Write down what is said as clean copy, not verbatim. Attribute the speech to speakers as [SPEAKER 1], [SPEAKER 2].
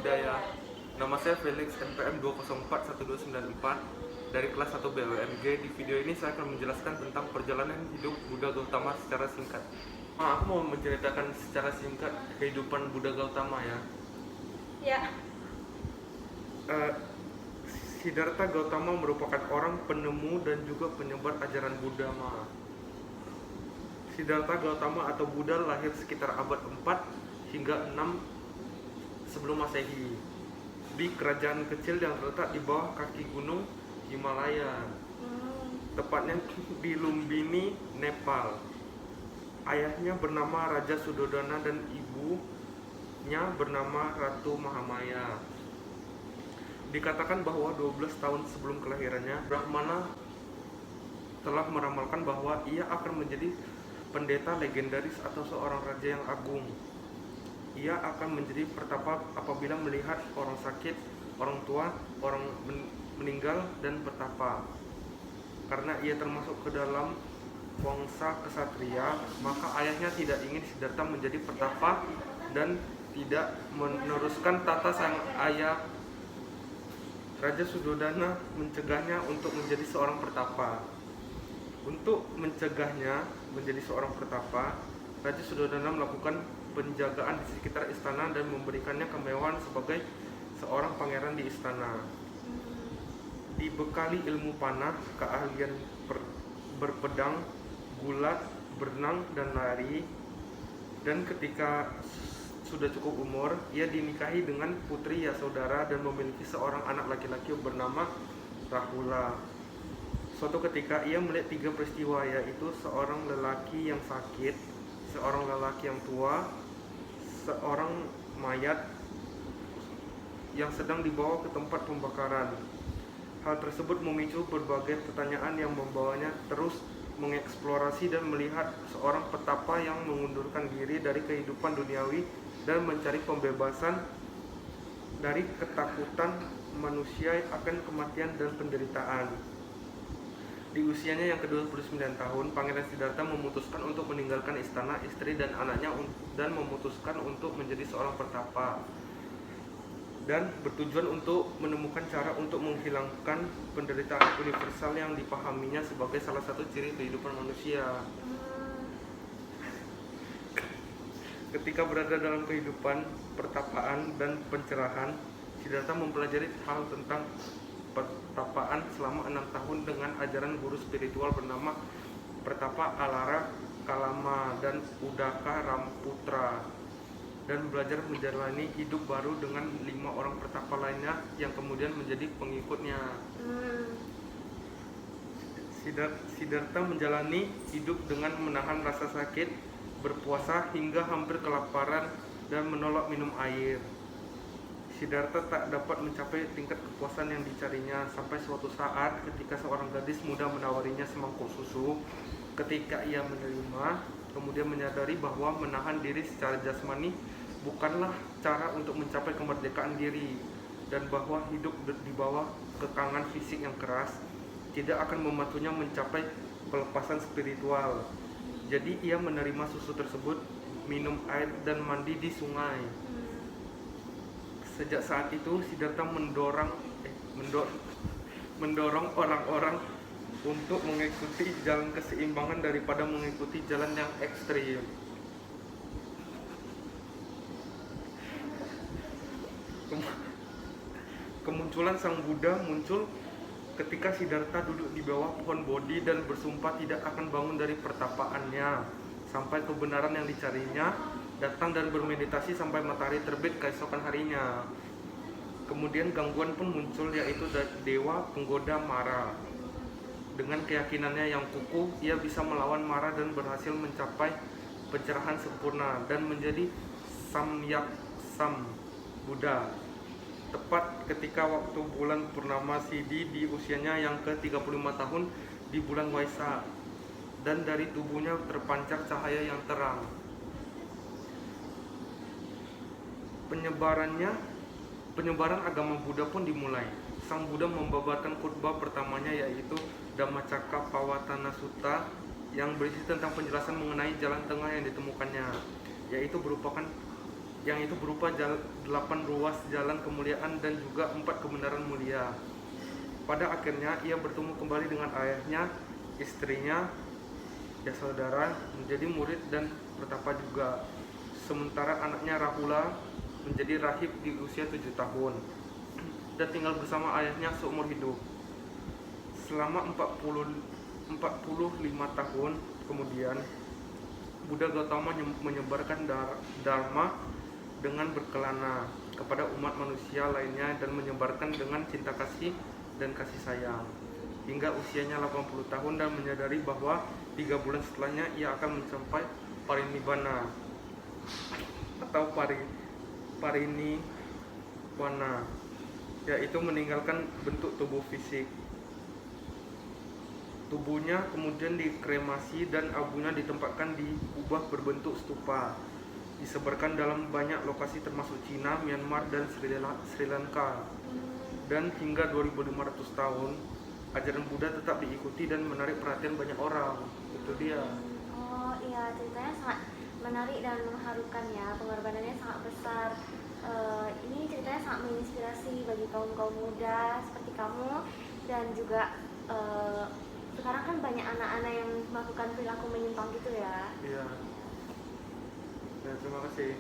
[SPEAKER 1] budaya. Nama saya Felix, NPM 2041294 dari kelas 1 BUMG. Di video ini saya akan menjelaskan tentang perjalanan hidup Buddha Gautama secara singkat. Aku mau menceritakan secara singkat kehidupan Buddha Gautama ya.
[SPEAKER 2] Ya.
[SPEAKER 1] Siddhartha Gautama merupakan orang penemu dan juga penyebar ajaran Buddha. Siddhartha Gautama atau Buddha lahir sekitar abad 4 hingga 6 sebelum Masehi di kerajaan kecil yang terletak di bawah kaki gunung Himalaya, tepatnya di Lumbini, Nepal. Ayahnya bernama Raja Sudodana dan ibunya bernama Ratu Mahamaya. Dikatakan bahwa 12 tahun sebelum kelahirannya, Brahmana telah meramalkan bahwa ia akan menjadi pendeta legendaris atau seorang raja yang agung. Ia akan menjadi pertapa apabila melihat orang sakit, orang tua, orang meninggal, dan bertapa. Karena ia termasuk ke dalam wangsa kesatria, maka ayahnya tidak ingin Siddhartha menjadi pertapa dan tidak meneruskan tata sang ayah. Raja Sudodana mencegahnya untuk menjadi seorang pertapa. Untuk mencegahnya menjadi seorang pertapa, Raja Sudodana melakukan penjagaan di sekitar istana dan memberikannya kemewahan sebagai seorang pangeran di istana. Dibekali ilmu panah, keahlian berpedang, gulat, berenang, dan lari. Dan ketika sudah cukup umur, ia dinikahi dengan putri Yasodhara dan memiliki seorang anak laki-laki bernama Rahula. Suatu ketika ia melihat 3 peristiwa, yaitu seorang lelaki yang sakit, seorang lelaki yang tua, seorang mayat yang sedang dibawa ke tempat pembakaran. Hal tersebut memicu berbagai pertanyaan yang membawanya terus mengeksplorasi dan melihat seorang petapa yang mengundurkan diri dari kehidupan duniawi dan mencari pembebasan dari ketakutan manusia akan kematian dan penderitaan. Di usianya yang ke-29 tahun, Pangeran Siddhartha memutuskan untuk meninggalkan istana, istri, dan anaknya dan memutuskan untuk menjadi seorang pertapa dan bertujuan untuk menemukan cara untuk menghilangkan penderitaan universal yang dipahaminya sebagai salah satu ciri kehidupan manusia. Ketika berada dalam kehidupan pertapaan dan pencerahan, Siddhartha mempelajari hal tentang pertapaan selama 6 tahun dengan ajaran guru spiritual bernama Pertapa Alara Kalama dan Udaka Ramputra, dan belajar menjalani hidup baru dengan 5 orang pertapa lainnya yang kemudian menjadi pengikutnya. Siddhartha menjalani hidup dengan menahan rasa sakit, berpuasa hingga hampir kelaparan, dan menolak minum air. Siddhartha tak dapat mencapai tingkat kepuasan yang dicarinya sampai suatu saat ketika seorang gadis muda menawarinya semangkuk susu. Ketika ia menerima, kemudian menyadari bahwa menahan diri secara jasmani bukanlah cara untuk mencapai kemerdekaan diri, dan bahwa hidup di bawah kekangan fisik yang keras tidak akan membantunya mencapai pelepasan spiritual. Jadi ia menerima susu tersebut, minum air, dan mandi di sungai. Sejak saat itu, Siddhartha mendorong orang-orang untuk mengikuti jalan keseimbangan daripada mengikuti jalan yang ekstrim. Kemunculan Sang Buddha muncul ketika Siddhartha duduk di bawah pohon Bodhi dan bersumpah tidak akan bangun dari pertapaannya sampai kebenaran yang dicarinya datang, dan bermeditasi sampai matahari terbit keesokan harinya. Kemudian gangguan pun muncul, yaitu dewa penggoda Mara. Dengan keyakinannya yang kukuh, ia bisa melawan Mara dan berhasil mencapai pencerahan sempurna dan menjadi Samyaksam Buddha. Tepat ketika waktu bulan purnama Sidhi di usianya yang ke-35 tahun di bulan Waisak, dan dari tubuhnya terpancar cahaya yang terang. Penyebaran agama Buddha pun dimulai. Sang Buddha membabarkan khutbah pertamanya, yaitu Dhammacakkappavattana Sutta, yang berisi tentang penjelasan mengenai jalan tengah yang ditemukannya, yaitu yang itu berupa 8 ruas jalan kemuliaan dan juga 4 kebenaran mulia. Pada akhirnya ia bertemu kembali dengan ayahnya, istrinya, Yasodhara menjadi murid dan bertapa juga. Sementara anaknya Rahula menjadi rahib di usia 7 tahun dan tinggal bersama ayahnya seumur hidup. Selama 45 tahun kemudian, Buddha Gautama menyebarkan dharma dengan berkelana kepada umat manusia lainnya dan menyebarkan dengan cinta kasih dan kasih sayang hingga usianya 80 tahun dan menyadari bahwa 3 bulan setelahnya ia akan mencapai parinibbana atau parinibbana, yaitu meninggalkan bentuk tubuh fisik. Tubuhnya kemudian dikremasi dan abunya ditempatkan diubah berbentuk stupa, disebarkan dalam banyak lokasi termasuk Cina, Myanmar, dan Sri Lanka. Dan hingga 2500 tahun ajaran Buddha tetap diikuti dan menarik perhatian banyak orang. Itu dia.
[SPEAKER 2] Oh iya, ceritanya sangat menarik dan mengharukan ya, pengorbanannya sangat besar. Ini ceritanya sangat menginspirasi bagi kaum muda seperti kamu, dan juga sekarang kan banyak anak-anak yang melakukan perilaku menyimpang gitu ya.
[SPEAKER 1] Iya. Ya, terima kasih.